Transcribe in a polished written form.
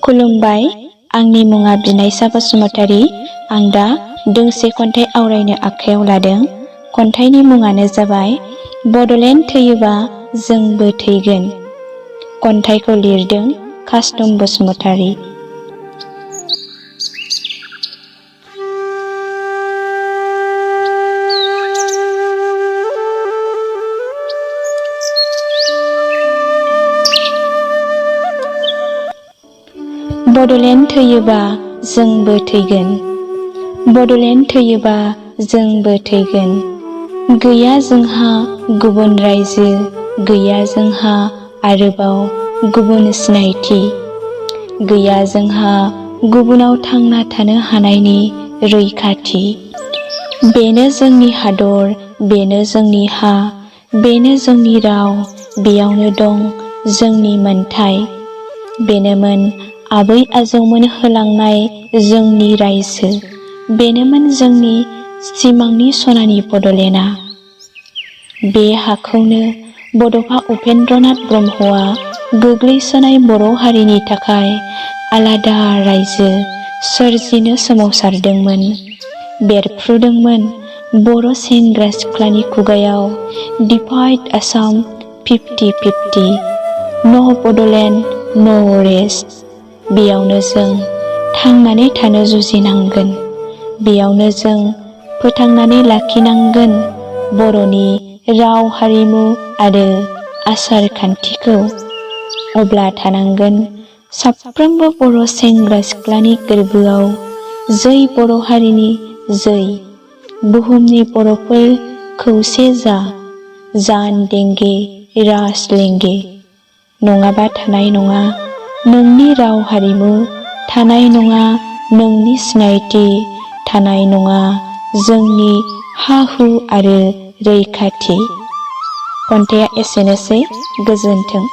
खुलुमबाय, आंनि मुङा बिनायसा बसुमतारी। आं दा दोंसे खन्थाइ आवरायनो आखायाव लादों। खन्थाइनि मुङानो जाबाय बडलेण्ड थैयोबा जोंबो थैगोन। खन्थाइखौ लिरदों कासटम बसुमतारी। बडलेण्ड थैयोबा जोंबो थैगोन। बडलेण्ड थैयोबा जोंबो थैगोन। गैया जोंहा गुबुन रायजो, गैया जोंहा आरोबाव गुबुन सिनायथि। गैया जोंहा गुबुनाव थांना थानो हानायनि रैखाथि। बेनो जोंनि हादर, बेनो जोंनि हा, बेनो जोंनि राव, बेयावनो दं जोंनि मोनथाय। बेनोमोन आबै आजौमोन होलांनाय जोंनि रायजो, बेनोमोन जोंनि सिमांनि सनानि बडलेण्डआ। बे हाखौनो बडफा उपेन्द्रनाथ ब्रह्मआ गोग्लैसोनाय बर' हारिनि थाखाय आलादा रायजो सोरजिनो सोमावसारदोंमोन, बेरफ्रुदोंमोन बर' सेंग्रा सिख्लानि खुगायाव डिभाइड आसाम 50-50, न' बडलेण्ड न' रेस्ट। बेयावनो जों थांनानै थानो जुजिनांगोन, बेयावनो जों फोथांनानै लाखिनांगोन बर'नि राव हारिमु आरो आसार खान्थिखौ। अब्ला थानांगोन साफ्रोमबो बर' सेंग्रा सिख्लानि गोरबोआव जै बर' हारिनि जै। बुहुमनि बर'फोर खौसे जा, जान देंगे राज लेंगे। नङाबा थानाय नङा नोंनि राव हारिमु, थानाय नङा नोंनि सिनायथि, थानाय नङा जोंनि हा हु आरो रैखाथि। खन्थाइया एसेनोसै, गोजोन्थों।